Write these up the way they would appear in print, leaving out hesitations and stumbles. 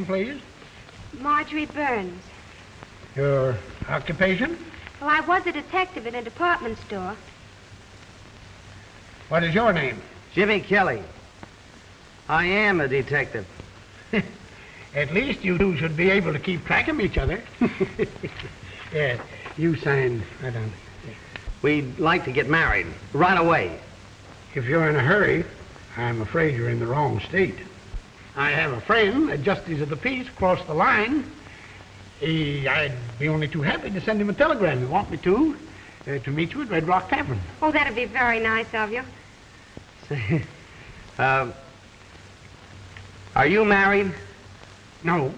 name, please? Marjorie Burns. Your occupation? Well, I was a detective in a department store. What is your name? Jimmy Kelly. I am a detective. At least you two should be able to keep track of each other. Yeah, you sign right on. Yeah. We'd like to get married right away. If you're in a hurry, I'm afraid you're in the wrong state. I have a friend, a justice of the peace, across the line. I'd be only too happy to send him a telegram. You want me to meet you at Red Rock Tavern. Oh, that'd be very nice of you. Are you married? No,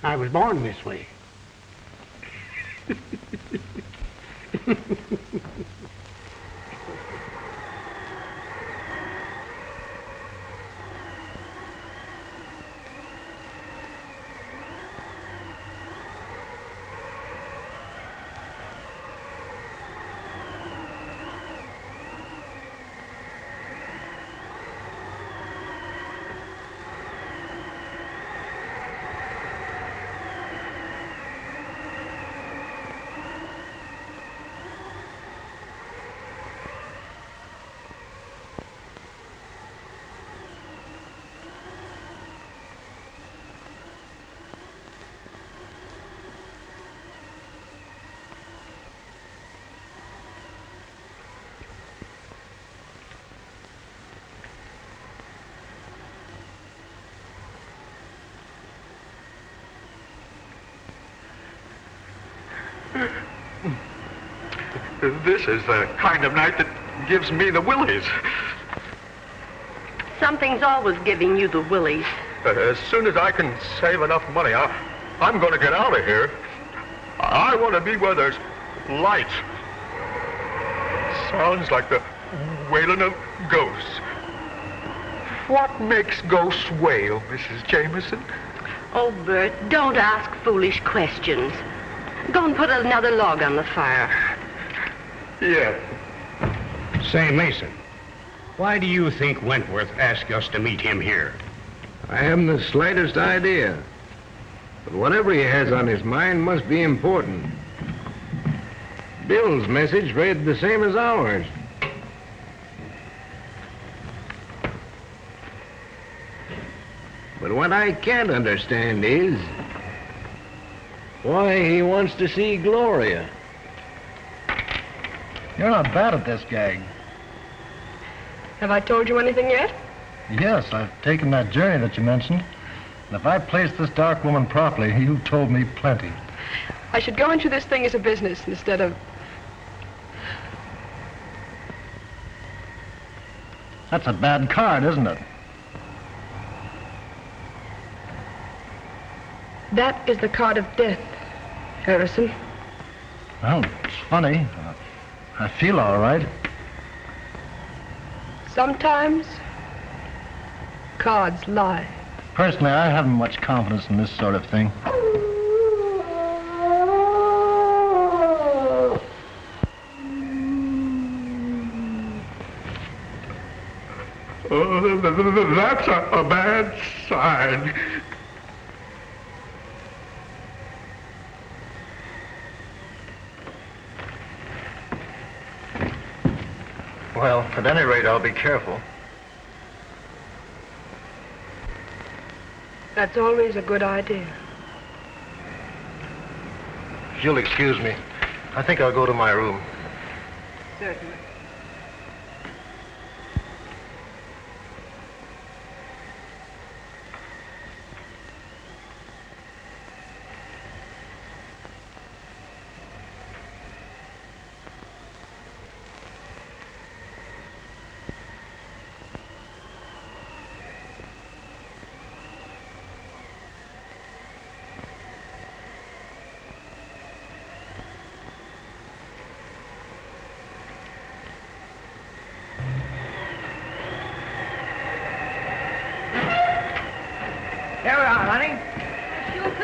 I was born this way. This is the kind of night that gives me the willies. Something's always giving you the willies. As soon as I can save enough money, I'm going to get out of here. I want to be where there's light. Sounds like the wailing of ghosts. What makes ghosts wail, Mrs. Jameson? Oh, Bert, don't ask foolish questions. Go and put another log on the fire. Yes. Say, Mason, why do you think Wentworth asked us to meet him here? I haven't the slightest idea. But whatever he has on his mind must be important. Bill's message read the same as ours. But what I can't understand is why he wants to see Gloria. You're not bad at this gag. Have I told you anything yet? Yes, I've taken that journey that you mentioned. And if I placed this dark woman properly, you've told me plenty. I should go into this thing as a business instead of... That's a bad card, isn't it? That is the card of death, Harrison. Well, it's funny. I feel all right. Sometimes cards lie. Personally, I haven't much confidence in this sort of thing. That's a bad sign. Well, at any rate, I'll be careful. That's always a good idea. If you'll excuse me, I think I'll go to my room. Certainly.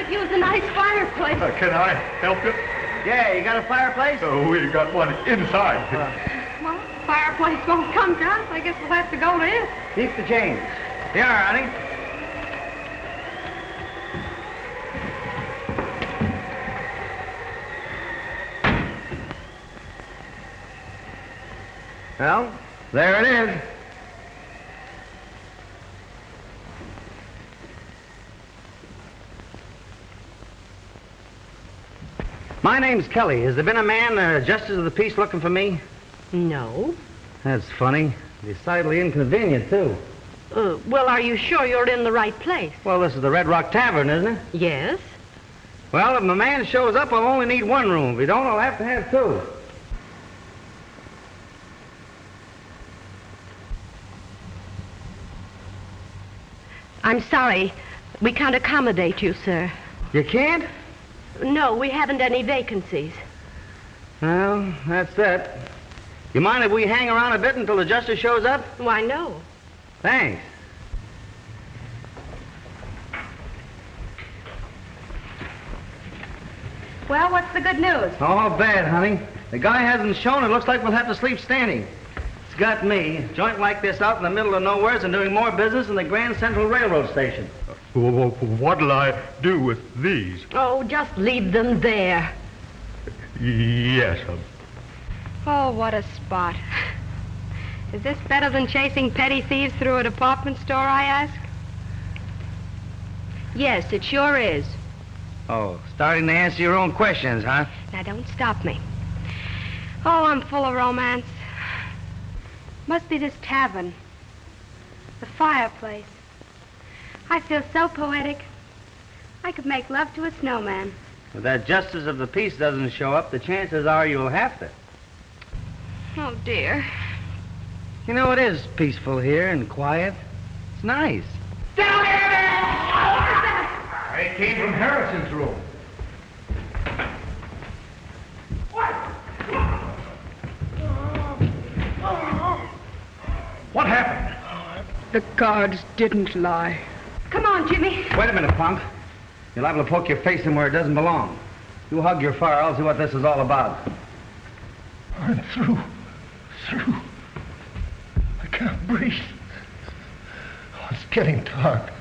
Use a nice fireplace. Can I help you? Yeah, you got a fireplace? Oh, we got one inside. Well, fireplace won't come to us. I guess we'll have to go to it. Keep the change. Here, honey. Well, there it is. My name's Kelly. Has there been a man, justice of the peace, looking for me? No. That's funny. Decidedly inconvenient, too. Well, are you sure you're in the right place? Well, this is the Rogues Tavern, isn't it? Yes. Well, if my man shows up, I'll only need one room. If he don't, I'll have to have two. I'm sorry. We can't accommodate you, sir. You can't? No, we haven't any vacancies. Well, that's that. You mind if we hang around a bit until the justice shows up? Why, no. Thanks. Well, what's the good news? Oh, bad, honey. The guy hasn't shown. It looks like we'll have to sleep standing. It's got me. A joint like this out in the middle of nowheres and doing more business than the Grand Central Railroad Station. What'll I do with these? Oh, just leave them there. Yes, Oh, what a spot. Is this better than chasing petty thieves through a department store, I ask? Yes, it sure is. Oh, starting to answer your own questions, huh? Now, don't stop me. Oh, I'm full of romance. Must be this tavern. The fireplace. I feel so poetic. I could make love to a snowman. If that justice of the peace doesn't show up, the chances are you'll have to. Oh, dear. You know, it is peaceful here and quiet. It's nice. It came from Harrison's room. What happened? The cards didn't lie. Come on, Jimmy. Wait a minute, punk. You're liable to poke your face in where it doesn't belong. You hug your fire, I'll see what this is all about. I'm through. I can't breathe. Oh, it's getting dark.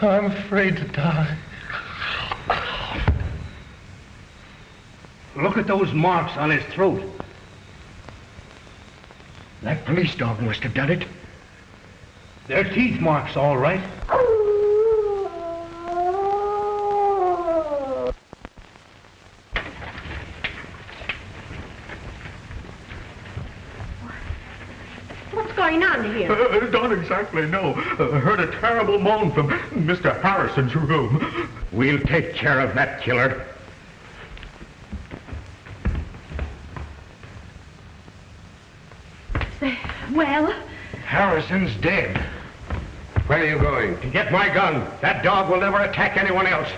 I'm afraid to die. Look at those marks on his throat. That police dog must have done it. They're teeth marks, all right. What's going on here? Don't exactly know. Heard a terrible moan from Mr. Harrison's room. We'll take care of that killer. Well? Harrison's dead. Where are you going? To get my gun. That dog will never attack anyone else.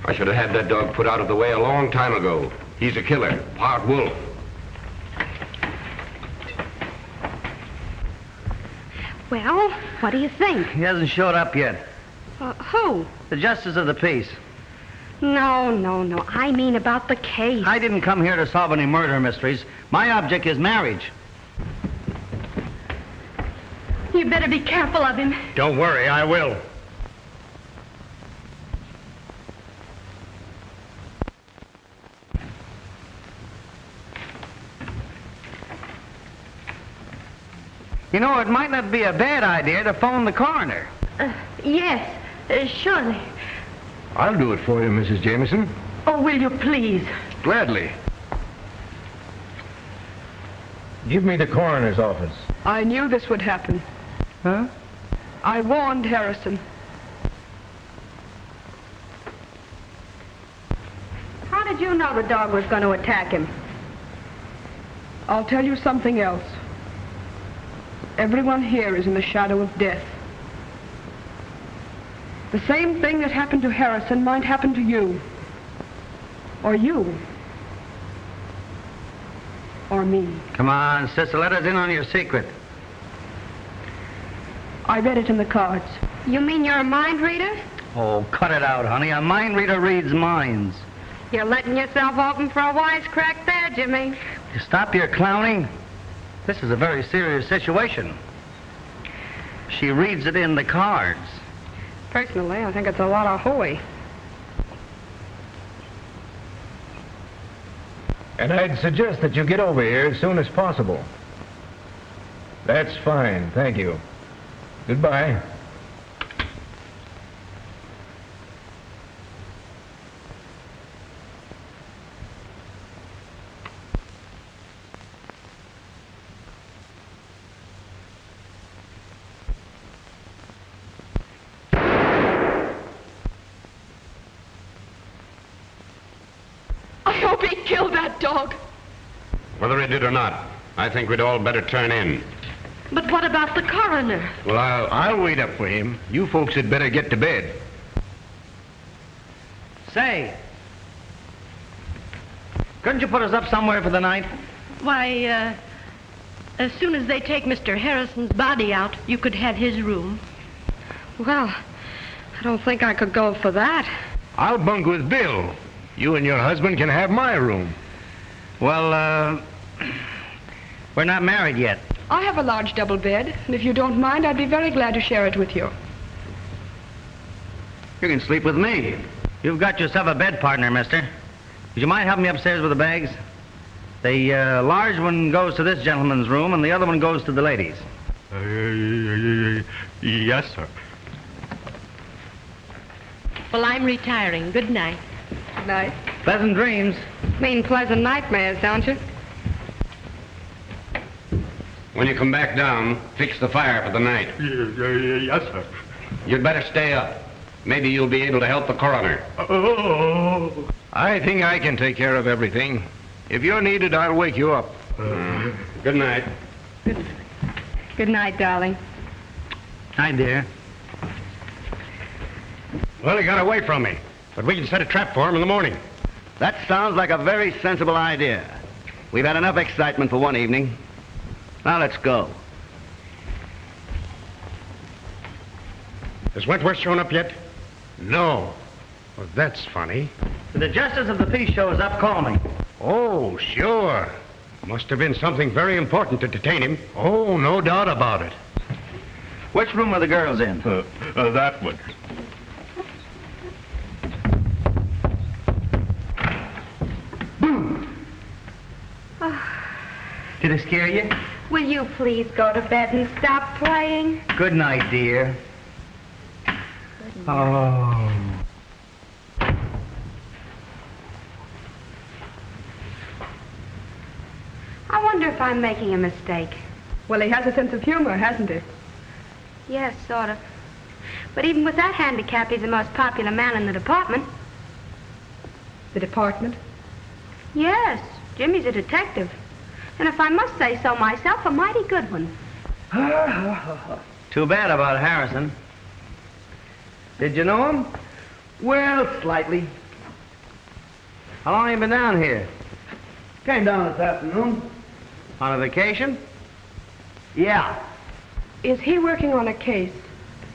I should have had that dog put out of the way a long time ago. He's a killer, part wolf. Well, what do you think? He hasn't showed up yet. Who? The justice of the peace. No. I mean about the case. I didn't come here to solve any murder mysteries. My object is marriage. You better be careful of him. Don't worry, I will. You know, it might not be a bad idea to phone the coroner. Yes, surely. I'll do it for you, Mrs. Jameson. Oh, will you please? Gladly. Give me the coroner's office. I knew this would happen. Huh? I warned Harrison. How did you know the dog was going to attack him? I'll tell you something else. Everyone here is in the shadow of death. The same thing that happened to Harrison might happen to you. Or you. Or me. Come on, sister, let us in on your secret. I read it in the cards. You mean you're a mind reader? Oh, cut it out, honey. A mind reader reads minds. You're letting yourself open for a wisecrack there, Jimmy. You stop your clowning. This is a very serious situation. She reads it in the cards. Personally, I think it's a lot of hooey. And I'd suggest that you get over here as soon as possible. That's fine, thank you. Goodbye. I hope he killed that dog. Whether he did or not, I think we'd all better turn in. But what about the coroner? Well, I'll wait up for him. You folks had better get to bed. Say, couldn't you put us up somewhere for the night? Why, as soon as they take Mr. Harrison's body out, you could have his room. Well, I don't think I could go for that. I'll bunk with Bill. You and your husband can have my room. Well, we're not married yet. I have a large double bed, and if you don't mind, I'd be very glad to share it with you. You can sleep with me. You've got yourself a bed partner, mister. Would you mind helping me upstairs with the bags? The large one goes to this gentleman's room, and the other one goes to the ladies. Yes, sir. Well, I'm retiring. Good night. Good night. Pleasant dreams. Mean pleasant nightmares, don't you? When you come back down, fix the fire for the night. Yes, sir. You'd better stay up. Maybe you'll be able to help the coroner. Oh. I think I can take care of everything. If you're needed, I'll wake you up. Good night. Good night, darling. Hi, dear. Well, he got away from me, but we can set a trap for him in the morning. That sounds like a very sensible idea. We've had enough excitement for one evening. Now let's go. Has Wentworth shown up yet? No. Well, that's funny. If the justice of the peace shows up, call me. Oh, sure. Must have been something very important to detain him. Oh, no doubt about it. Which room are the girls in? That one. Did it scare you? Will you please go to bed and stop playing? Good night, dear. Oh. I wonder if I'm making a mistake. Well, he has a sense of humor, hasn't he? Yes, sort of. But even with that handicap, he's the most popular man in the department. The department? Yes, Jimmy's a detective. And if I must say so myself, a mighty good one. Too bad about Harrison. Did you know him? Well, slightly. How long have you been down here? Came down this afternoon. On a vacation? Yeah. Is he working on a case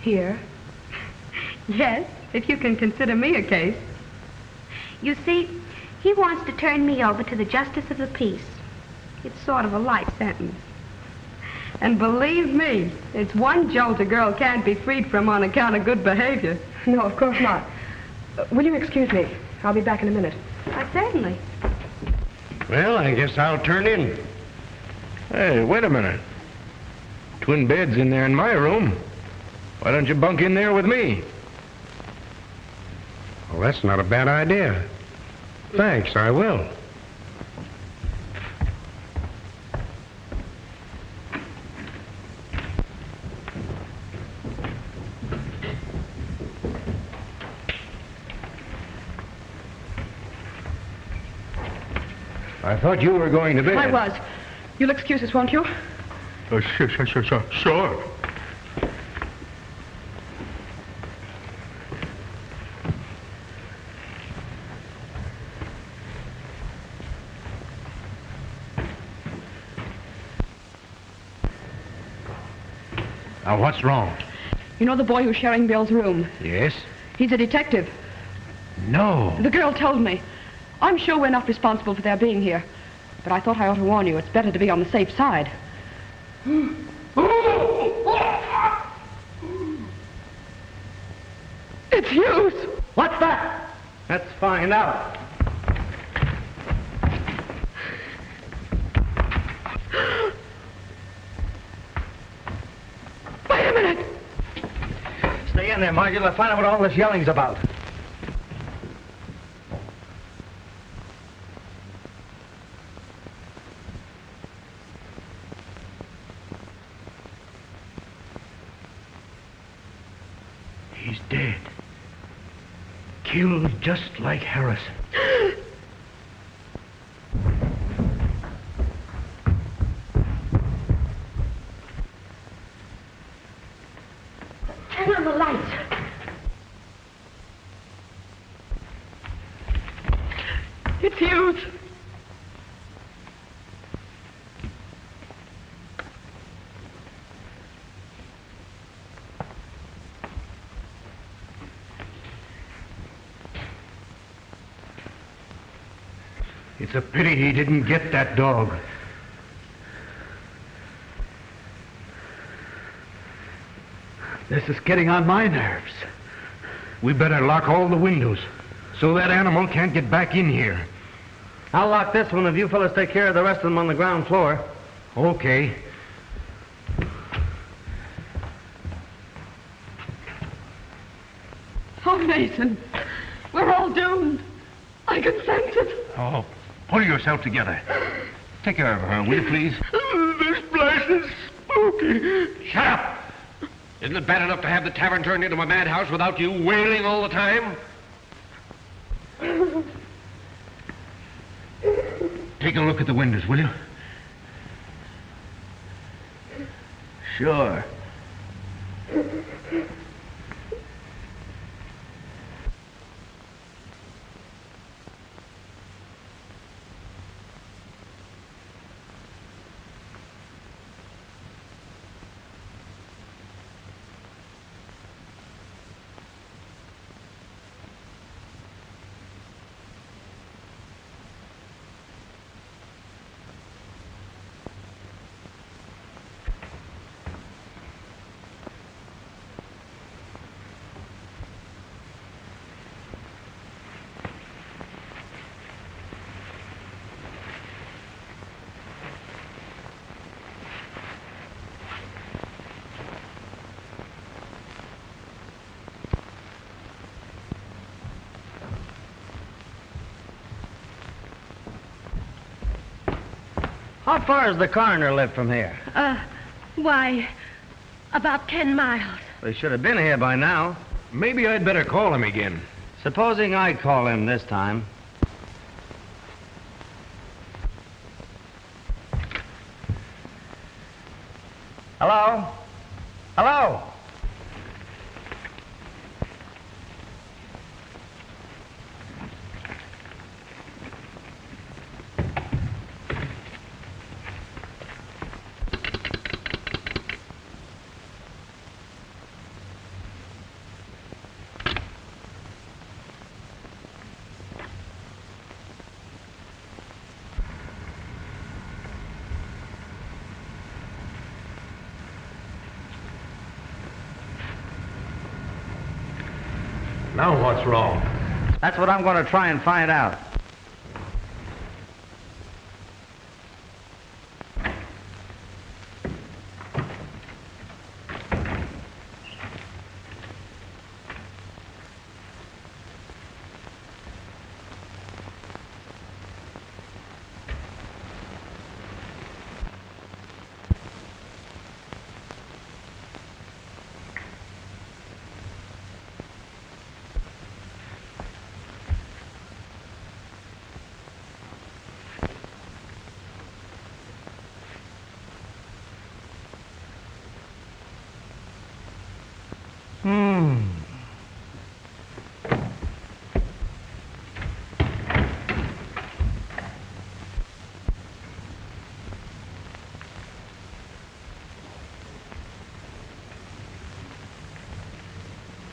here? Yes, If you can consider me a case. you see, he wants to turn me over to the justice of the peace. It's sort of a life sentence. And believe me, it's one jolt a girl can't be freed from on account of good behavior. No, of course not. Will you excuse me? I'll be back in a minute. Why, certainly. Well, I guess I'll turn in. Hey, wait a minute. Twin beds in there in my room. Why don't you bunk in there with me? Well, that's not a bad idea. Thanks, I will. I thought you were going to bed. I was. You'll excuse us, won't you? Sure. Now, what's wrong? You know the boy who's sharing Bill's room? Yes? He's a detective. No. The girl told me. I'm sure we're not responsible for their being here. But I thought I ought to warn you. It's better to be on the safe side. It's Hughes. What's that? Let's find out. Wait a minute. Stay in there, Margie. Let's find out what all this yelling's about. He's dead. Killed just like Harrison. Turn on the lights. It's Hughes. It's a pity he didn't get that dog. This is getting on my nerves. We better lock all the windows so that animal can't get back in here. I'll lock this one if you fellas take care of the rest of them on the ground floor. Okay. Oh, Mason. We're all doomed. I can sense it. Oh, pull yourself together. Take care of her, will you, please? This place is spooky. Shut up! Isn't it bad enough to have the tavern turned into a madhouse without you wailing all the time? Take a look at the windows, will you? Sure. How far does the coroner live from here? Why, about 10 miles. They should have been here by now. Maybe I'd better call him again. Supposing I call him this time. Hello? Hello? Now what's wrong? That's what I'm going to try and find out.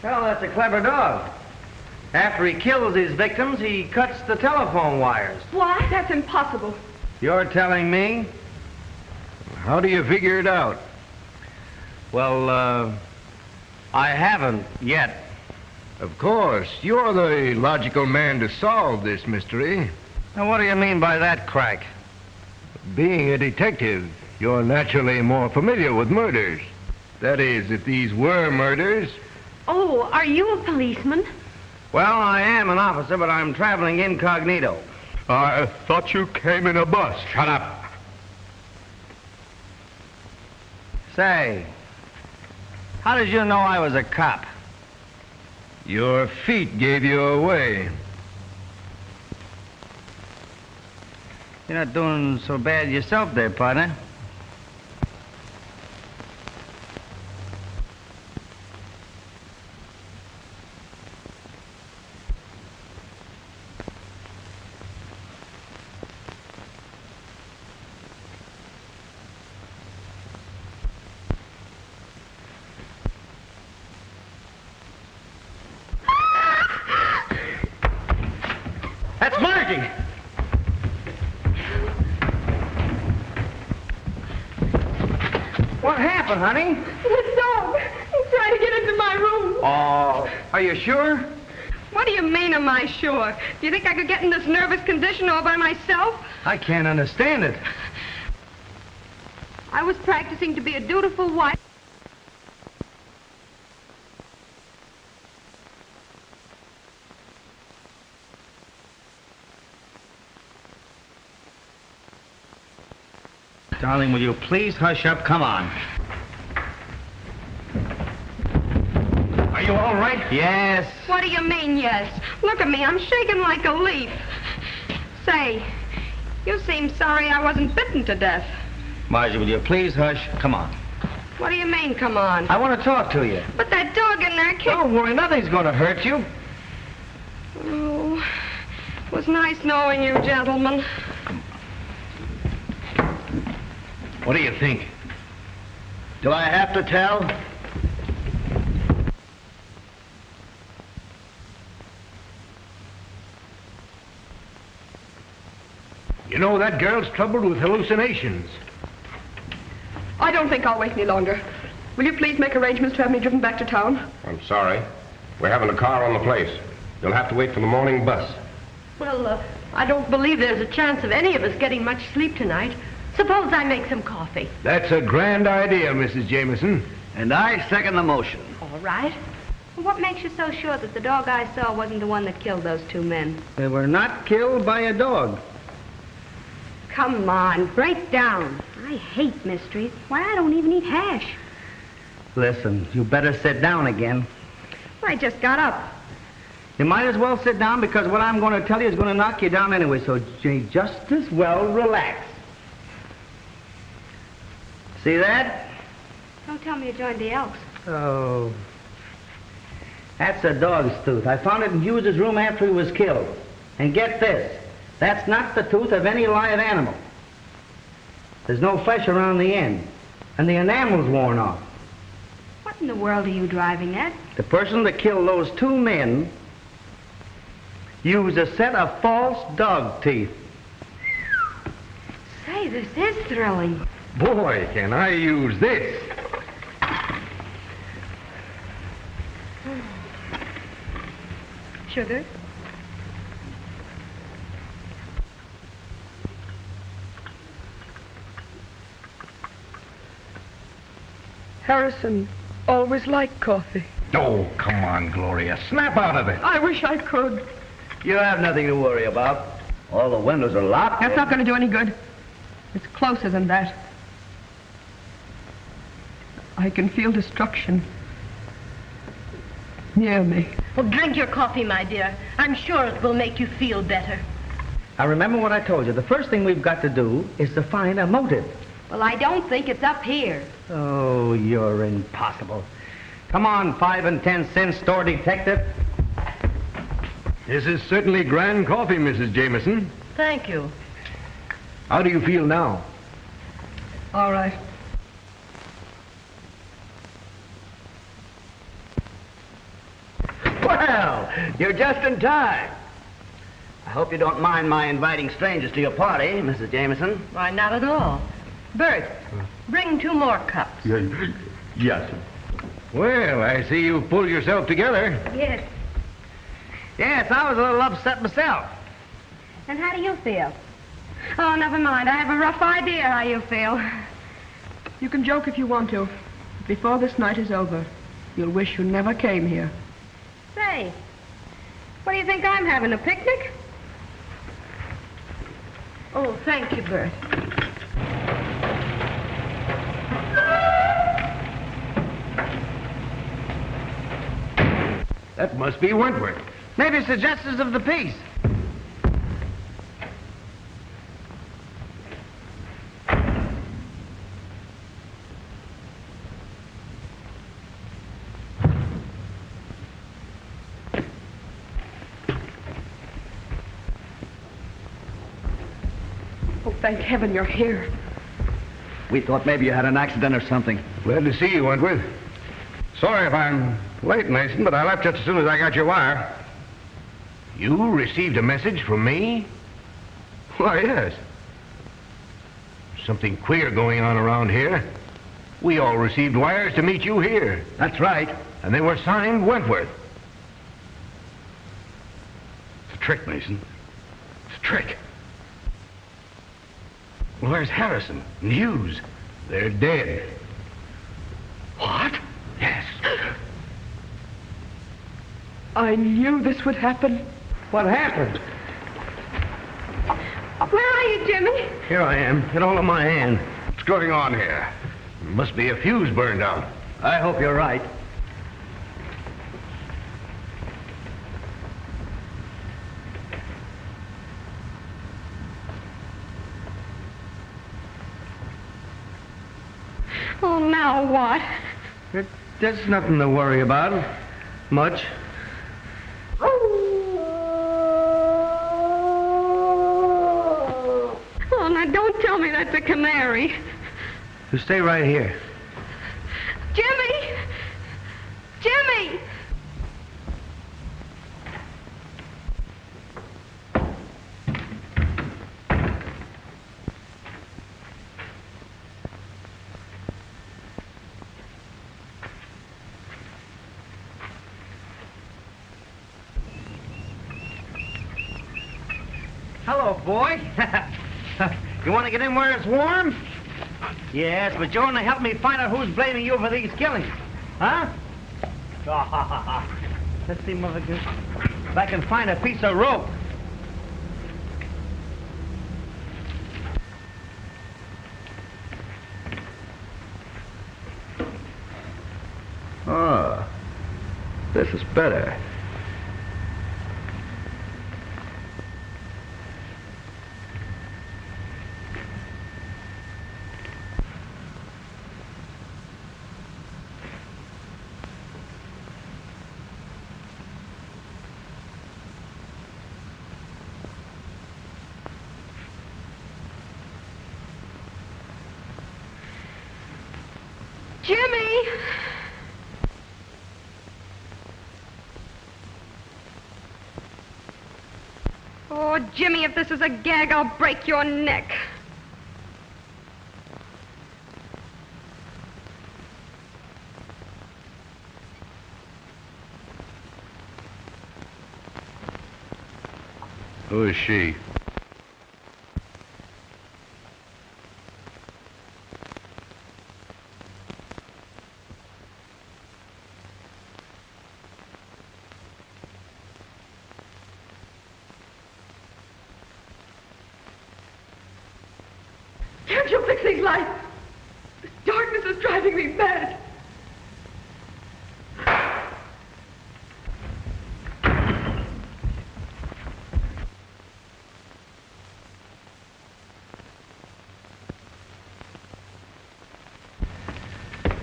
Well, that's a clever dog. After he kills his victims, he cuts the telephone wires. What? That's impossible. You're telling me? How do you figure it out? Well, I haven't yet. Of course, you're the logical man to solve this mystery. Now, what do you mean by that, Crack? Being a detective, you're naturally more familiar with murders. That is, if these were murders. Oh, are you a policeman? Well, I am an officer, but I'm traveling incognito. I thought you came in a bus. Shut up. Say, how did you know I was a cop? Your feet gave you away. You're not doing so bad yourself there, partner. That's Margie! What happened, honey? The dog. He's trying to get into my room. Oh, are you sure? What do you mean, am I sure? Do you think I could get in this nervous condition all by myself? I can't understand it. I was practicing to be a dutiful wife. Darling, will you please hush up? Come on. Are you all right? Yes. What do you mean, yes? Look at me, I'm shaking like a leaf. Say, you seem sorry I wasn't bitten to death. Margie, will you please hush? Come on. What do you mean, come on? I want to talk to you. But that dog in there kicked... Don't worry, nothing's going to hurt you. Oh, it was nice knowing you, gentlemen. What do you think? Do I have to tell? You know, that girl's troubled with hallucinations. I don't think I'll wait any longer. Will you please make arrangements to have me driven back to town? I'm sorry. We're having a car on the place. You'll have to wait for the morning bus. Well, I don't believe there's a chance of any of us getting much sleep tonight. Suppose I make some coffee. That's a grand idea, Mrs. Jameson. And I second the motion. All right. What makes you so sure that the dog I saw wasn't the one that killed those two men? They were not killed by a dog. Come on, break down. I hate mysteries. Why, I don't even eat hash. Listen, you better sit down again. I just got up. You might as well sit down because what I'm going to tell you is going to knock you down anyway, so you just as well relax. See that? Don't tell me you joined the Elks. Oh. That's a dog's tooth. I found it in Hughes's room after he was killed. And get this, that's not the tooth of any live animal. There's no flesh around the end, and the enamel's worn off. What in the world are you driving at? The person that killed those two men used a set of false dog teeth. Say, this is thrilling. Boy, can I use this. Sugar? Harrison always liked coffee. Oh, come on, Gloria. Snap out of it. I wish I could. You have nothing to worry about. All the windows are locked. That's not going to do any good. It's closer than that. I can feel destruction near me. Well, drink your coffee, my dear. I'm sure it will make you feel better. Now remember what I told you. The first thing we've got to do is to find a motive. Well, I don't think it's up here. Oh, you're impossible. Come on, 5 and 10 cent store detective. This is certainly grand coffee, Mrs. Jameson. Thank you. How do you feel now? All right. Well, you're just in time. I hope you don't mind my inviting strangers to your party, Mrs. Jameson. Why, not at all. Bert, bring 2 more cups. Yes. Well, I see you pulled yourself together. Yes. Yes, I was a little upset myself. And how do you feel? Oh, never mind. I have a rough idea how you feel. You can joke if you want to. But before this night is over, you'll wish you never came here. Say, what do you think I'm having, a picnic? Oh, thank you, Bert. That must be Wentworth. Maybe it's the Justice of the Peace. Oh, thank heaven you're here. We thought maybe you had an accident or something. Glad to see you, Wentworth. Sorry if I'm late, Mason, but I left just as soon as I got your wire. You received a message from me? Why, yes. Something queer going on around here. We all received wires to meet you here. That's right. And they were signed Wentworth. It's a trick, Mason. It's a trick. Well, there's Harrison and Hughes. They're dead. What? Yes. I knew this would happen. What happened? Where are you, Jimmy? Here I am. It all in my hand. What's going on here? Must be a fuse burned out. I hope you're right. Oh, now what? There's nothing to worry about. Much. Oh, now don't tell me that's a canary. You stay right here. Jimmy! Jimmy! Hello, boy. You want to get in where it's warm? Yes, but you want to help me find out who's blaming you for these killings. Huh? Let's see, Mother Goose. If I can find a piece of rope. Ah, this is better. Jimmy! Oh, Jimmy, if this is a gag, I'll break your neck. Who is she? Can't you fix these lights? This darkness is driving me mad.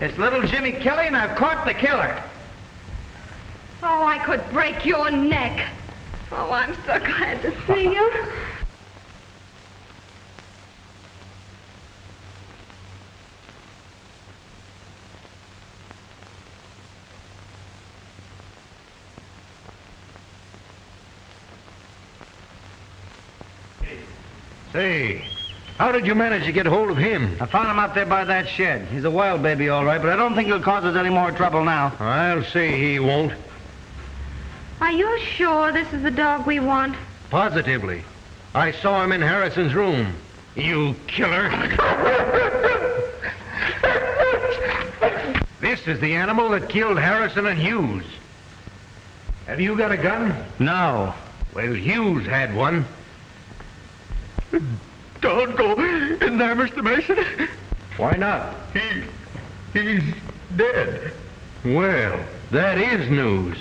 It's little Jimmy Kelly, and I've caught the killer. Oh, I could break your neck. Oh, I'm so glad to see you. Hey, how did you manage to get hold of him? I found him out there by that shed. He's a wild baby, all right, but I don't think he'll cause us any more trouble now. I'll say he won't. Are you sure this is the dog we want? Positively. I saw him in Harrison's room. You killer. This is the animal that killed Harrison and Hughes. Have you got a gun? No. Well, Hughes had one. Don't go in there, Mr. Mason. Why not? He's dead. Well, that is news.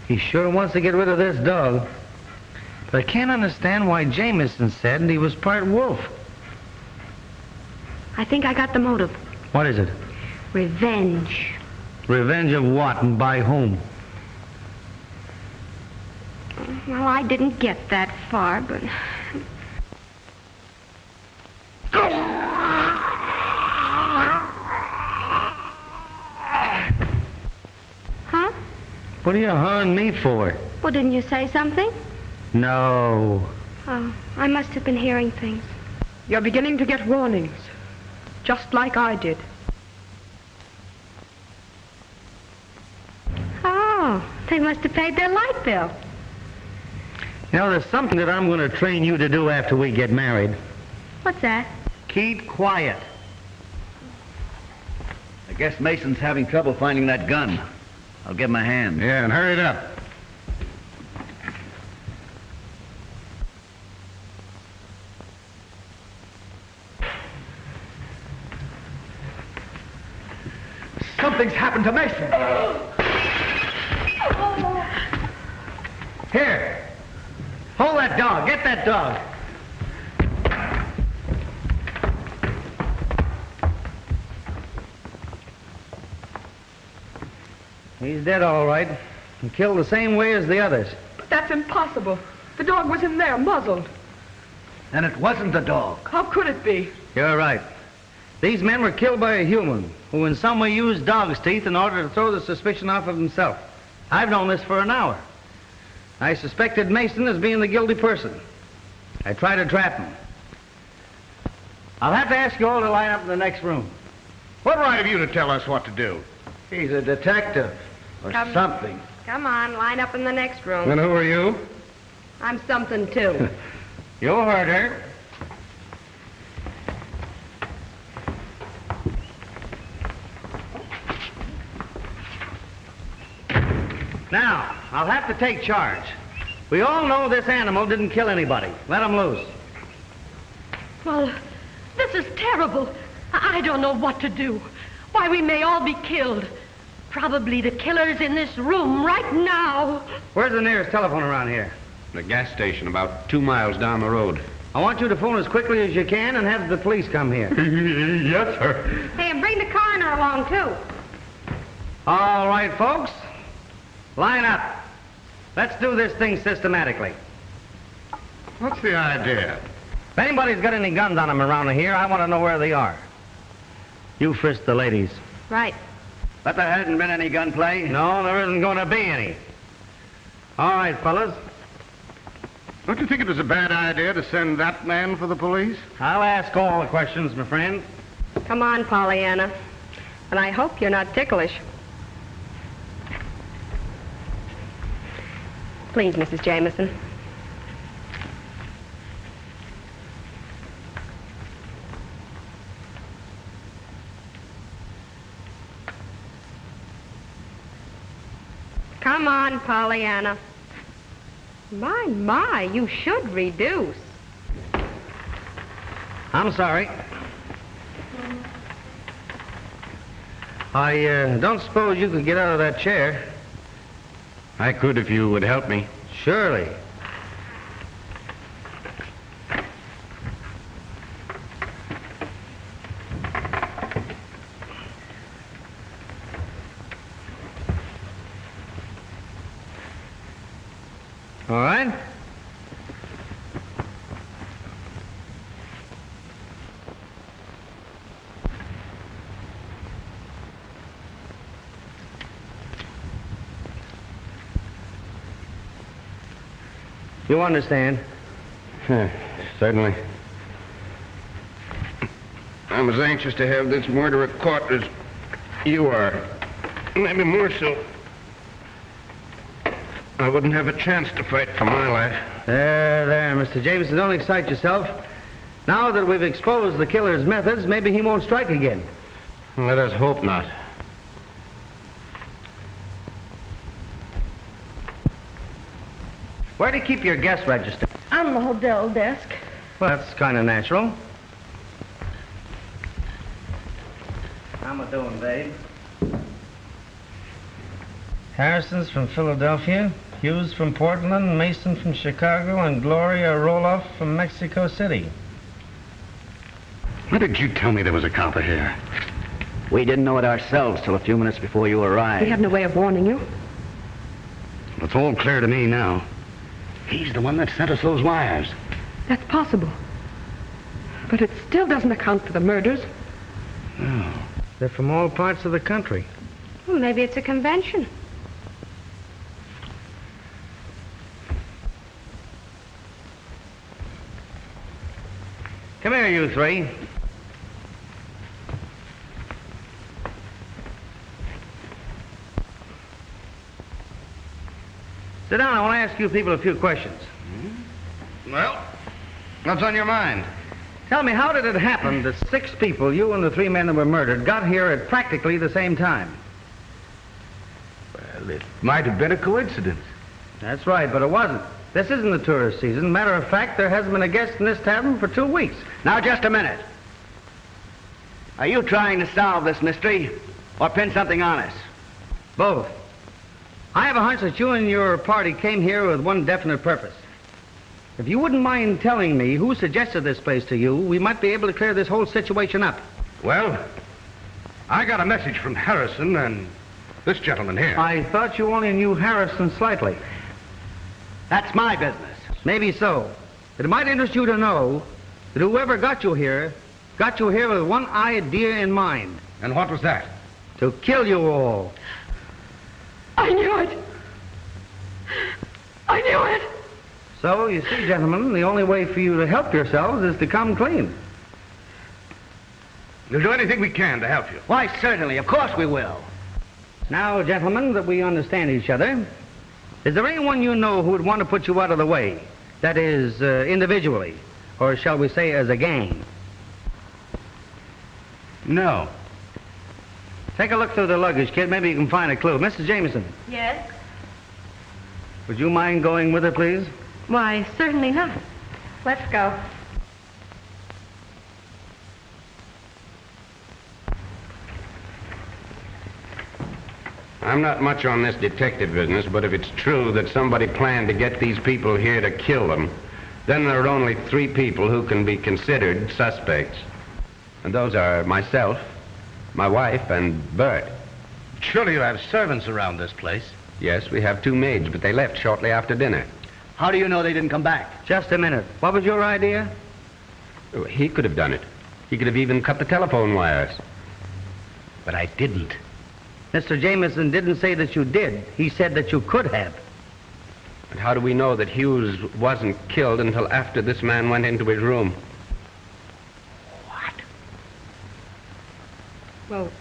He sure wants to get rid of this dog. But I can't understand why Jameson said he was part wolf. I think I got the motive. What is it? Revenge. Revenge of what and by whom? Well, I didn't get that far, but... Huh? What are you hawing me for? Well, didn't you say something? No. Oh, I must have been hearing things. You're beginning to get warnings, just like I did. Oh, they must have paid their light bill. You know, there's something that I'm going to train you to do after we get married. What's that? Keep quiet. I guess Mason's having trouble finding that gun. I'll give him a hand. Yeah, and hurry it up. Something's happened to Mason. Here. Hold that dog. Get that dog. He's dead, all right. And killed the same way as the others. But that's impossible. The dog was in there, muzzled. And it wasn't the dog. How could it be? You're right. These men were killed by a human who in some way used dog's teeth in order to throw the suspicion off of himself. I've known this for an hour. I suspected Mason as being the guilty person. I tried to trap him. I'll have to ask you all to line up in the next room. What right have you to tell us what to do? He's a detective or something. Come on, line up in the next room. And who are you? I'm something, too. You heard her. Now, I'll have to take charge. We all know this animal didn't kill anybody. Let him loose. Well, this is terrible. I don't know what to do. Why, we may all be killed. Probably the killer's in this room right now. Where's the nearest telephone around here? The gas station, about 2 miles down the road. I want you to phone as quickly as you can and have the police come here. Yes, sir. Hey, and bring the coroner along, too. All right, folks. Line up. Let's do this thing systematically. What's the idea? If anybody's got any guns on them around here, I want to know where they are. You frisk the ladies. Right. But there hasn't been any gunplay. No, there isn't going to be any. All right, fellas. Don't you think it was a bad idea to send that man for the police? I'll ask all the questions, my friend. Come on, Pollyanna. And I hope you're not ticklish. Please, Mrs. Jameson. Come on, Pollyanna. My, you should reduce. I'm sorry. I don't suppose you could get out of that chair. I could if you would help me. Surely. All right. You understand? Certainly. I'm as anxious to have this murderer caught as you are. Maybe more so. I wouldn't have a chance to fight for my life. There, Mr. Jameson, don't excite yourself. Now that we've exposed the killer's methods, maybe he won't strike again. Let us hope not. Where do you keep your guest register? On the hotel desk. Well, that's kind of natural. How am I doing, babe? Harrison's from Philadelphia, Hughes from Portland, Mason from Chicago, and Gloria Roloff from Mexico City. Why did you tell me there was a copper here? We didn't know it ourselves till a few minutes before you arrived. We have no way of warning you. It's all clear to me now. He's the one that sent us those wires. That's possible. But it still doesn't account for the murders. No. They're from all parts of the country. Well, maybe it's a convention. Come here, you three. Sit down. I want to ask you people a few questions. Well, what's on your mind? Tell me, how did it happen that 6 people, you and the 3 men that were murdered, got here at practically the same time? Well, it might have been a coincidence. That's right, but it wasn't. This isn't the tourist season. Matter of fact, there hasn't been a guest in this tavern for 2 weeks. Now, just a minute. Are you trying to solve this mystery or pin something on us? Both. I have a hunch that you and your party came here with one definite purpose. If you wouldn't mind telling me who suggested this place to you, we might be able to clear this whole situation up. Well, I got a message from Harrison and this gentleman here. I thought you only knew Harrison slightly. That's my business. Maybe so. It might interest you to know that whoever got you here with one idea in mind. And what was that? To kill you all. I knew it. I knew it. So, you see, gentlemen, the only way for you to help yourselves is to come clean. We'll do anything we can to help you. Why, certainly. Of course we will. Now, gentlemen, that we understand each other, is there anyone you know who would want to put you out of the way? That is, individually, or shall we say as a gang? No. Take a look through the luggage, kid. Maybe you can find a clue. Mrs. Jameson, Yes? would you mind going with her, please? Why, certainly not. Let's go. I'm not much on this detective business, but if it's true that somebody planned to get these people here to kill them, then there are only 3 people who can be considered suspects. And those are myself, my wife, and Bert. Surely you have servants around this place. Yes, we have 2 maids, but they left shortly after dinner. How do you know they didn't come back? Just a minute. What was your idea? He could have done it. He could have even cut the telephone wires. But I didn't. Mr. Jameson didn't say that you did. He said that you could have. And how do we know that Hughes wasn't killed until after this man went into his room? What? Well,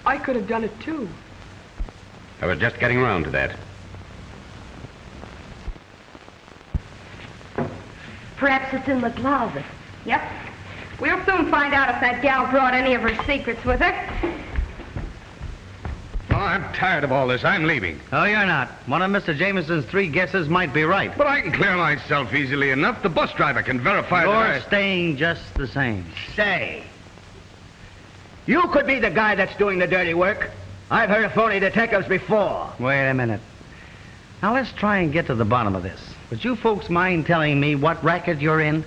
I could have done it too. I was just getting around to that. Perhaps it's in the closet. Yep. We'll soon find out if that gal brought any of her secrets with her. Oh, I'm tired of all this. I'm leaving. Oh, you're not. One of Mr. Jameson's 3 guesses might be right. But I can clear myself easily enough. The bus driver can verify You're that staying just the same. Say, you could be the guy that's doing the dirty work. I've heard of phony detectives before. Wait a minute. Now, let's try and get to the bottom of this. Would you folks mind telling me what racket you're in?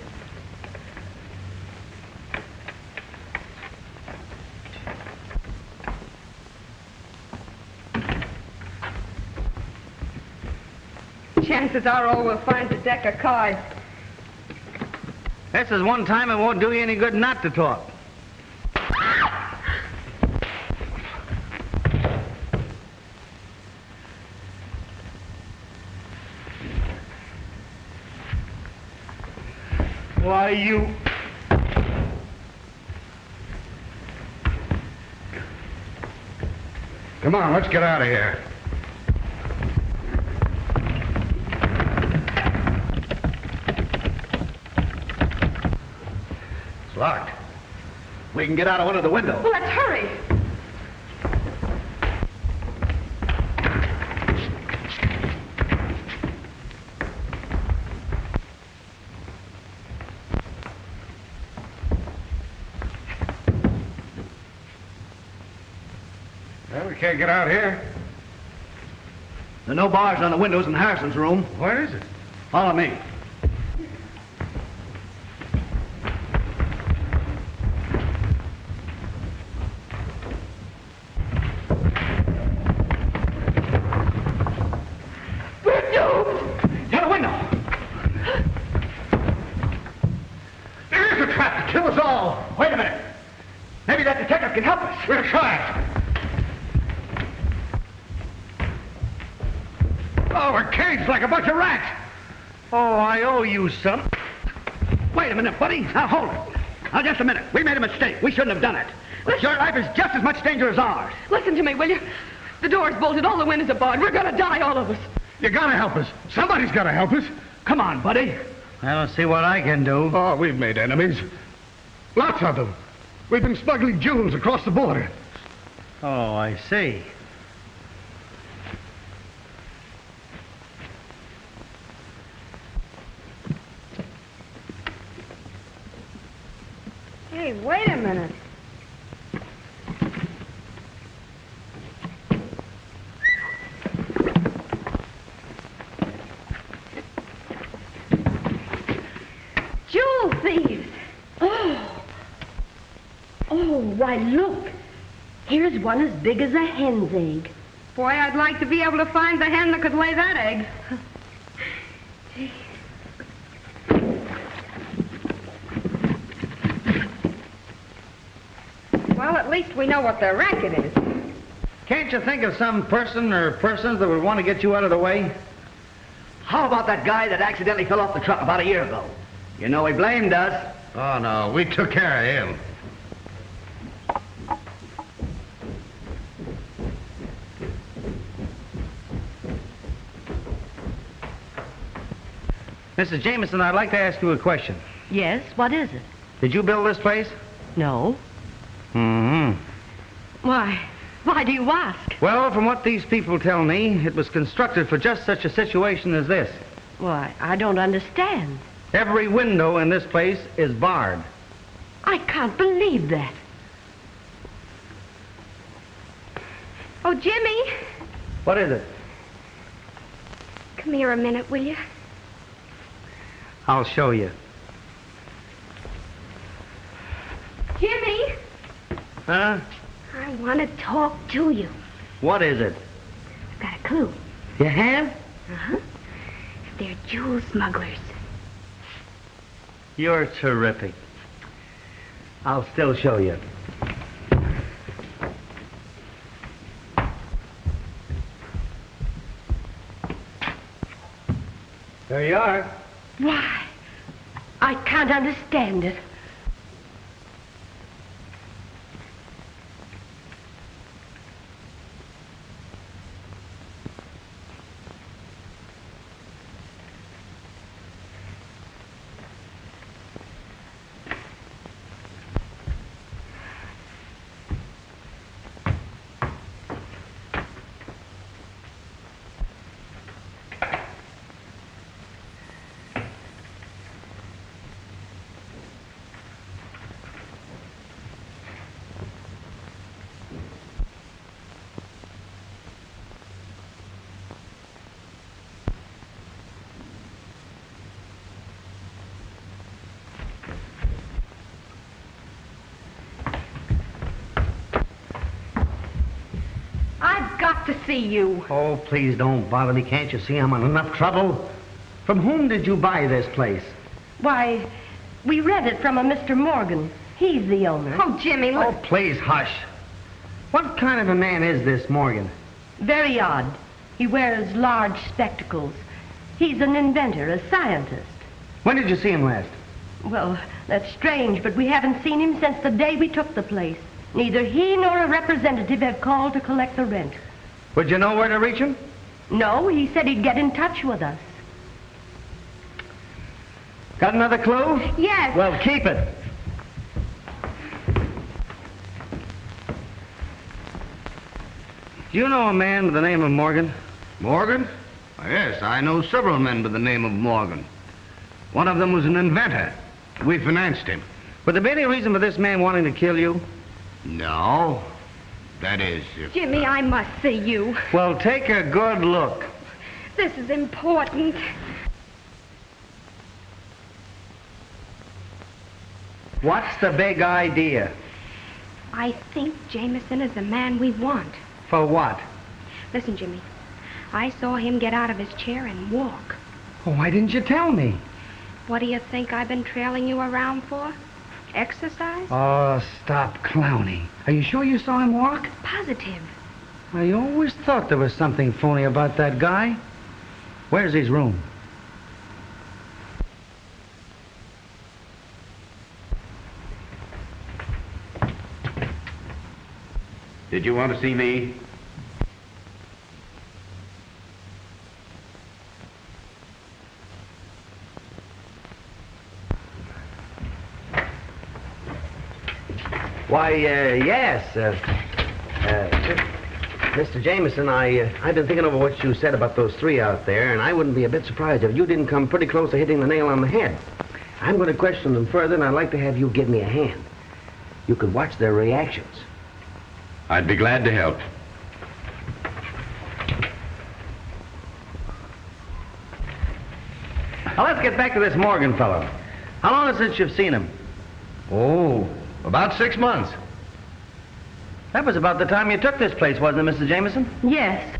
Chances are all we'll find is a deck of cards. This is one time it won't do you any good not to talk. Why, you... Come on, let's get out of here. It's locked. We can get out of one of the windows. Well, let's hurry. Well, we can't get out here. There are no bars on the windows in Harrison's room. Where is it? Follow me. Get a window. There's a trap to kill us all. Wait a minute. Maybe that detective can help us. We'll try. Oh, we're caged like a bunch of rats. Oh, I owe you some. Wait a minute, buddy. Now, hold it. Now, just a minute. We made a mistake. We shouldn't have done it. But your life is just as much danger as ours. Listen to me, will you? The door's bolted, all the windows are barred. We're gonna die, all of us. You gotta help us. Somebody's gotta help us. Come on, buddy. I don't see what I can do. Oh, we've made enemies. Lots of them. We've been smuggling jewels across the border. Oh, I see. Hey, wait a minute. Jewel thieves! Oh, why, look. Here's one as big as a hen's egg. Boy, I'd like to be able to find the hen that could lay that egg. Well, at least we know what the racket is. Can't you think of some person or persons that would want to get you out of the way? How about that guy that accidentally fell off the truck about a year ago? You know he blamed us. Oh, no, we took care of him. Mrs. Jameson, I'd like to ask you a question. Yes, what is it? Did you build this place? No. Mm-hmm. Why do you ask? Well, from what these people tell me, it was constructed for just such a situation as this. Why, I don't understand. Every window in this place is barred. I can't believe that. Oh, Jimmy, What is it? come here a minute, will you? I'll show you. Jimmy, Huh? I want to talk to you. What is it? I've got a clue. You have? Uh-huh. They're jewel smugglers. You're terrific. I'll still show you. There you are. Why, I can't understand it. got to see you. Oh, please don't bother me. Can't you see I'm in enough trouble? From whom did you buy this place? Why, we rent it from a Mr. Morgan. He's the owner. Oh, Jimmy, look. Oh, please, hush. What kind of a man is this Morgan? Very odd. He wears large spectacles. He's an inventor, a scientist. When did you see him last? Well, that's strange, but we haven't seen him since the day we took the place. Neither he nor a representative have called to collect the rent. Would you know where to reach him? No, he said he'd get in touch with us. Got another clue? Yes. Well, keep it. Do you know a man by the name of Morgan? Morgan? Yes, I know several men by the name of Morgan. One of them was an inventor. We financed him. Would there be any reason for this man wanting to kill you? No. That is, if... Jimmy, I must see you. Well, take a good look. This is important. What's the big idea? I think Jameson is the man we want. For what? Listen, Jimmy. I saw him get out of his chair and walk. Oh, why didn't you tell me? What do you think I've been trailing you around for? Exercise? Oh, stop clowning. Are you sure you saw him walk? Positive. I always thought there was something phony about that guy. Where's his room? Did you want to see me? Why, yes. Mr. Jameson, I've been thinking over what you said about those three out there, and I wouldn't be a bit surprised if you didn't come pretty close to hitting the nail on the head. I'm going to question them further, and I'd like to have you give me a hand. You could watch their reactions. I'd be glad to help. Now, let's get back to this Morgan fellow. How long is it since you've seen him? Oh, about 6 months. That was about the time you took this place, wasn't it, Mr. Jameson? Yes.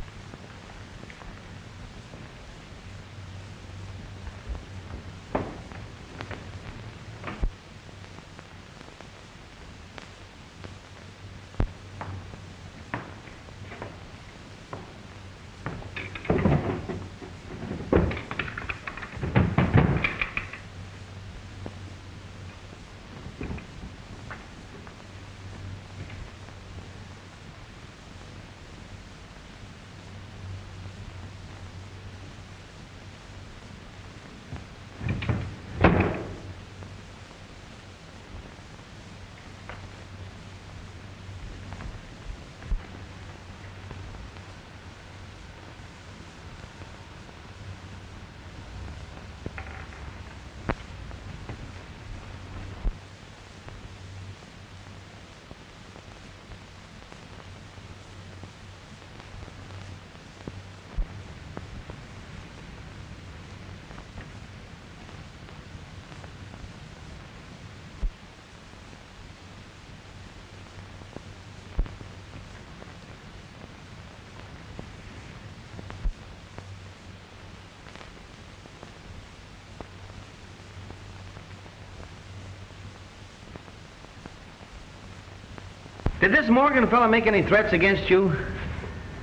Did this Morgan fellow make any threats against you?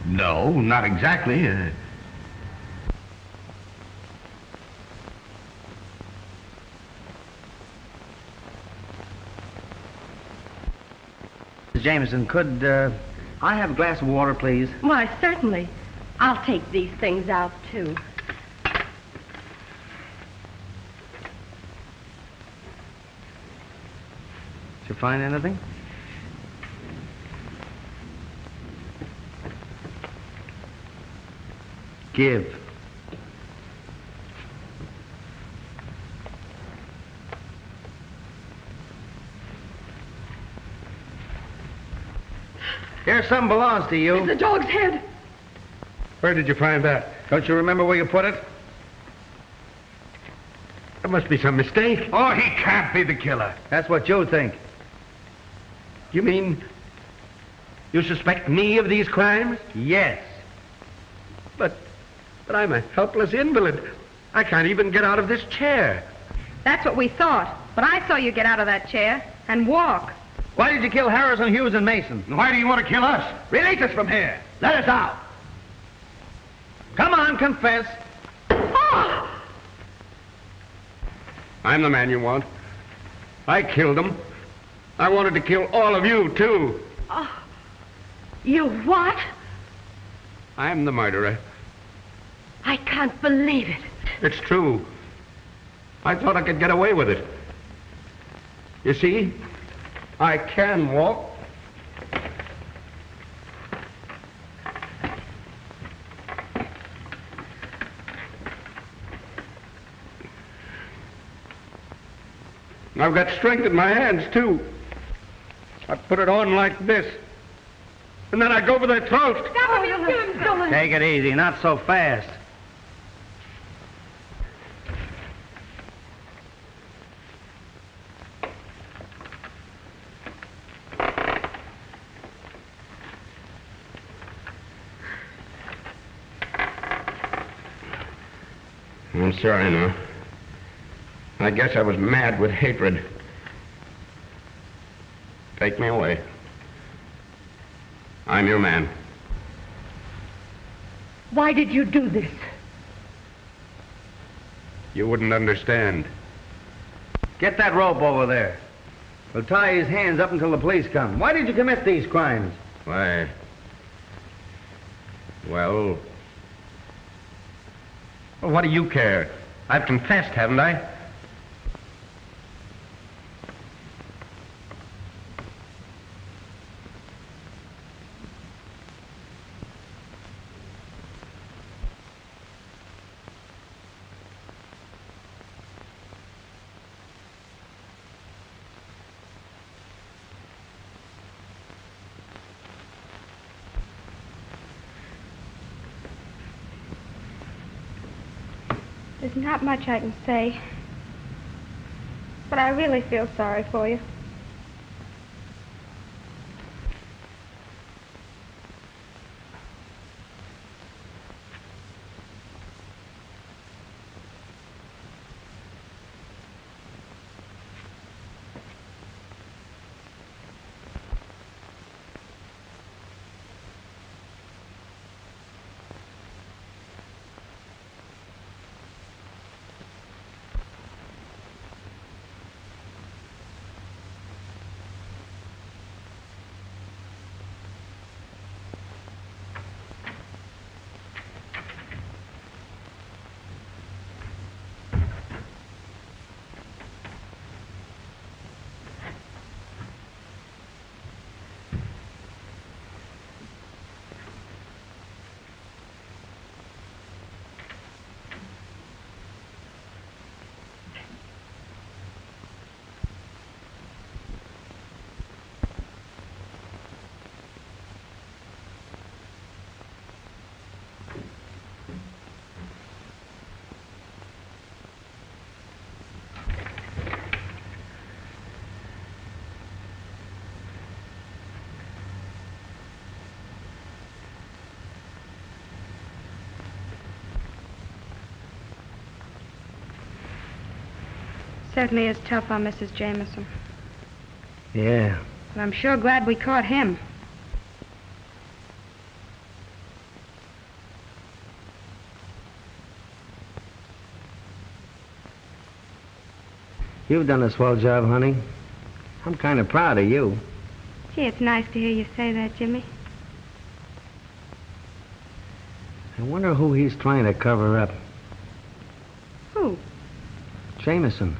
No, not exactly. Mrs. Jameson, could I have a glass of water, please? Why, certainly. I'll take these things out, too. Did you find anything? Give. Here, something belongs to you. It's the dog's head. Where did you find that? Don't you remember where you put it? There must be some mistake. Oh, he can't be the killer. That's what you think. You mean You suspect me of these crimes? Yes. But I'm a helpless invalid. I can't even get out of this chair. That's what we thought. But I saw you get out of that chair and walk. Why did you kill Harrison, Hughes, and Mason? Why do you want to kill us? Release us from here. Let us out. Come on, confess. I'm the man you want. I killed him. I wanted to kill all of you, too. You what? I'm the murderer. I can't believe it. It's true. I thought I could get away with it. You see, I can walk. I've got strength in my hands, too. I put it on like this. And then I go for their throats. Take it easy, not so fast. I'm sorry now. I guess I was mad with hatred. Take me away. I'm your man. Why did you do this? You wouldn't understand. Get that rope over there. We'll tie his hands up until the police come. Why did you commit these crimes? Why? Well, what do you care? I've confessed, haven't I? There's not much I can say, but I really feel sorry for you. Certainly is tough on Mrs. Jameson. Yeah. But I'm sure glad we caught him. You've done a swell job, honey. I'm kind of proud of you. Gee, it's nice to hear you say that, Jimmy. I wonder who he's trying to cover up. Who? Jameson.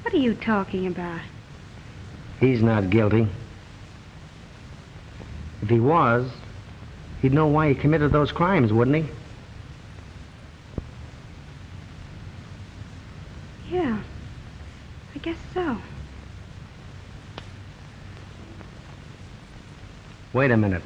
What are you talking about? He's not guilty. If he was, he'd know why he committed those crimes, wouldn't he? Yeah, I guess so. Wait a minute.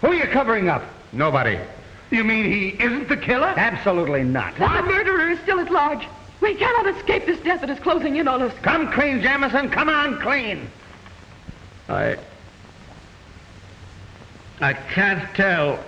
Who are you covering up? Nobody. You mean he isn't the killer? Absolutely not. The murderer is still at large. We cannot escape this death that is closing in on us. Come clean, Jamison. Come on, clean. I can't tell.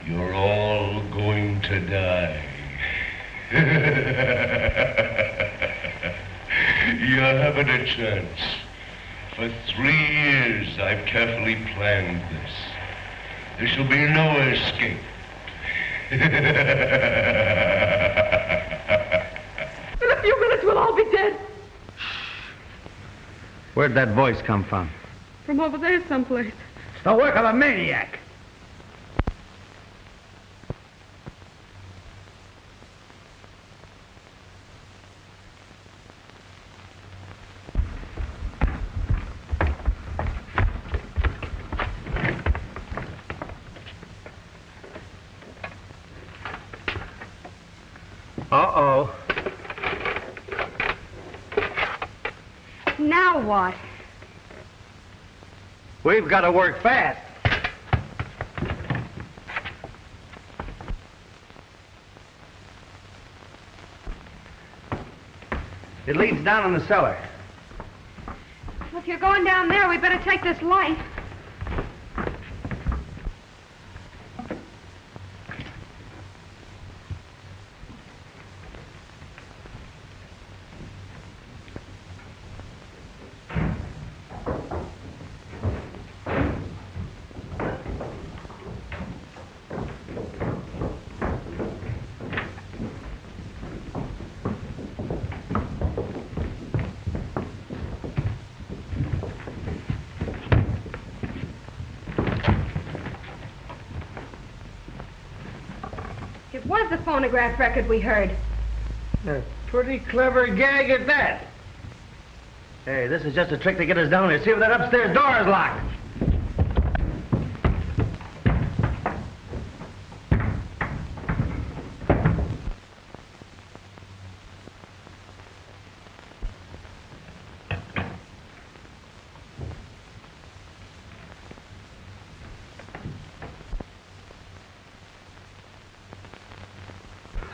You're all going to die. You haven't a chance. For 3 years, I've carefully planned this. There shall be no escape. In a few minutes, we'll all be dead. Where'd that voice come from? From over there someplace. It's the work of a maniac. Uh-oh. Now what? We've got to work fast. It leads down in the cellar. If you're going down there, we better take this light. It was the phonograph record we heard. A pretty clever gag at that. Hey, this is just a trick to get us down here. See if that upstairs door is locked.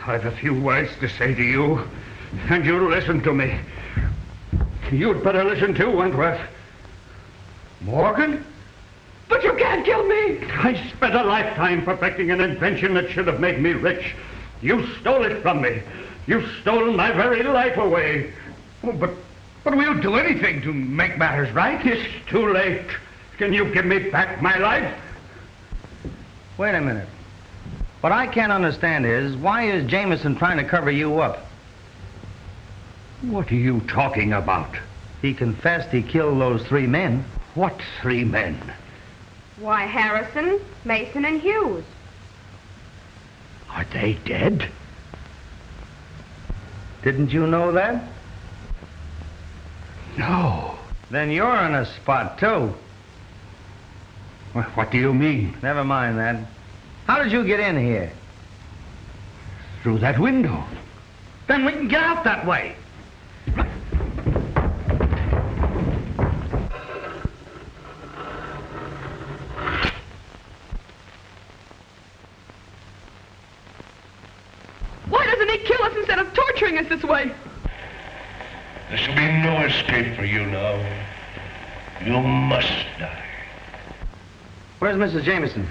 I've a few words to say to you, and you'll listen to me. You'd better listen too, Wentworth. Morgan? But you can't kill me! I spent a lifetime perfecting an invention that should have made me rich. You stole it from me. You've stolen my very life away. Oh, but we'll do anything to make matters right. It's too late. Can you give me back my life? Wait a minute. What I can't understand is, why is Jameson trying to cover you up? What are you talking about? He confessed he killed those 3 men. What 3 men? Why, Harrison, Mason, and Hughes. Are they dead? Didn't you know that? No. Then you're in a spot, too. What do you mean? Never mind that. How did you get in here? Through that window. Then we can get out that way. torturing us this way? There shall be no escape for you now. You must die. Where's Mrs. Jameson?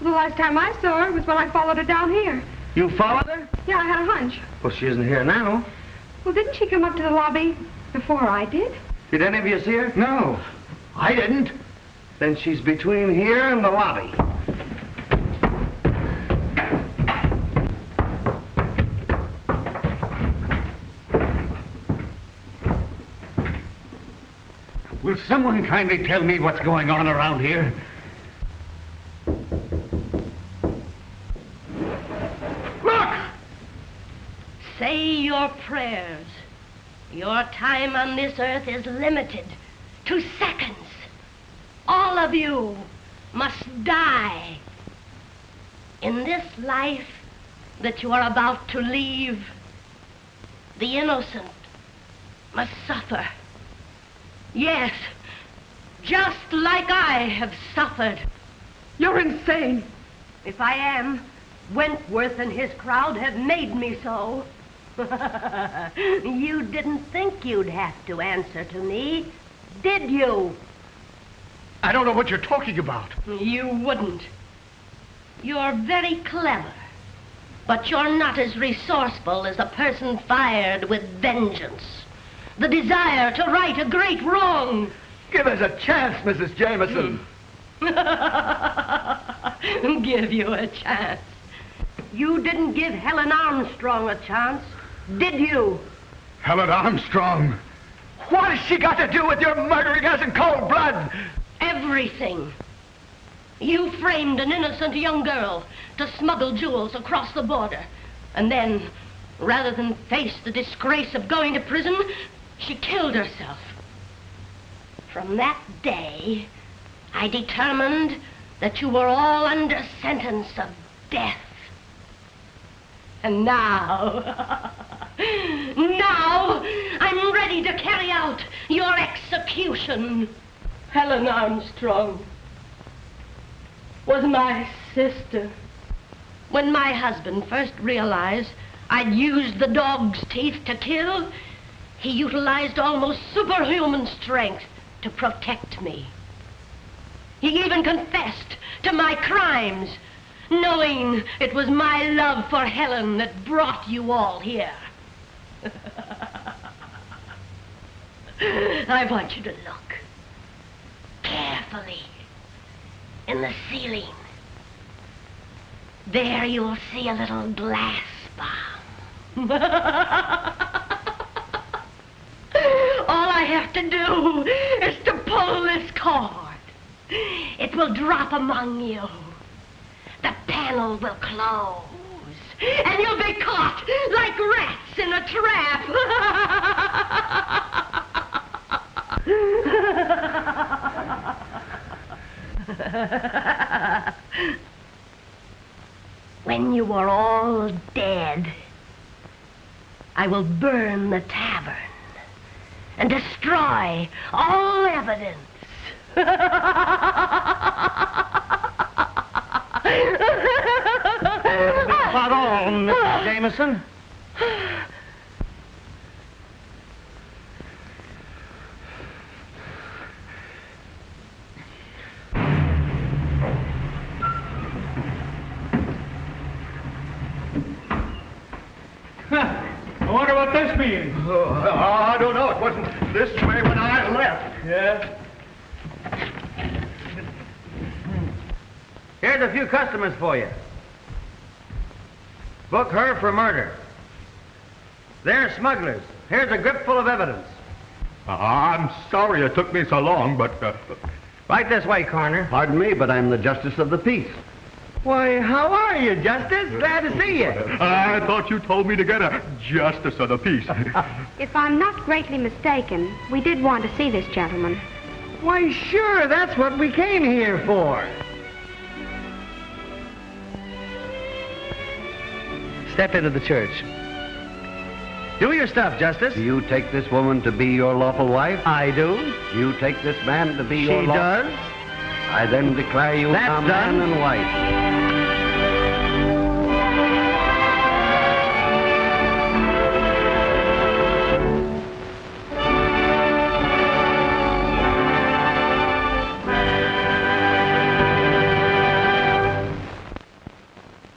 The last time I saw her was when I followed her down here. You followed her? Yeah, I had a hunch. Well, she isn't here now. Well, didn't she come up to the lobby before I did? Did any of you see her? No, I didn't. Then she's between here and the lobby. Will someone kindly tell me what's going on around here? Look! Say your prayers. Your time on this earth is limited to seconds. All of you must die. In this life that you are about to leave, the innocent must suffer. Yes, just like I have suffered. You're insane. If I am, Wentworth and his crowd have made me so. You didn't think you'd have to answer to me, did you? I don't know what you're talking about. You wouldn't. You're very clever, but you're not as resourceful as a person fired with vengeance. The desire to right a great wrong. Give us a chance, Mrs. Jameson. Give you a chance. You didn't give Helen Armstrong a chance, did you? Helen Armstrong? What has she got to do with your murdering us in cold blood? Everything. You framed an innocent young girl to smuggle jewels across the border. And then, rather than face the disgrace of going to prison, she killed herself. From that day, I determined that you were all under sentence of death. And now, I'm ready to carry out your execution. Helen Armstrong was my sister. When my husband first realized I'd used the dog's teeth to kill, he utilized almost superhuman strength to protect me. He even confessed to my crimes, knowing it was my love for Helen that brought you all here. I want you to look carefully in the ceiling. There you'll see a little glass bomb. All I have to do is to pull this cord. It will drop among you. The panel will close, and you'll be caught like rats in a trap. When you are all dead, I will burn the tavern and destroy all evidence. About all, Mrs. Jameson. I wonder what this means. I don't know. It wasn't this way when I left. Yeah? Here's a few customers for you. Book her for murder. They're smugglers. Here's a grip full of evidence. I'm sorry it took me so long, but... Right this way, Coroner. Pardon me, but I'm the Justice of the Peace. Why, how are you, Justice? Glad to see you. I thought you told me to get a Justice of the Peace. If I'm not greatly mistaken, we did want to see this gentleman. Why, sure, that's what we came here for. Step into the church. Do your stuff, Justice. Do you take this woman to be your lawful wife? I do. You take this man to be your She lawful... does. I then declare you That's a man done. and wife.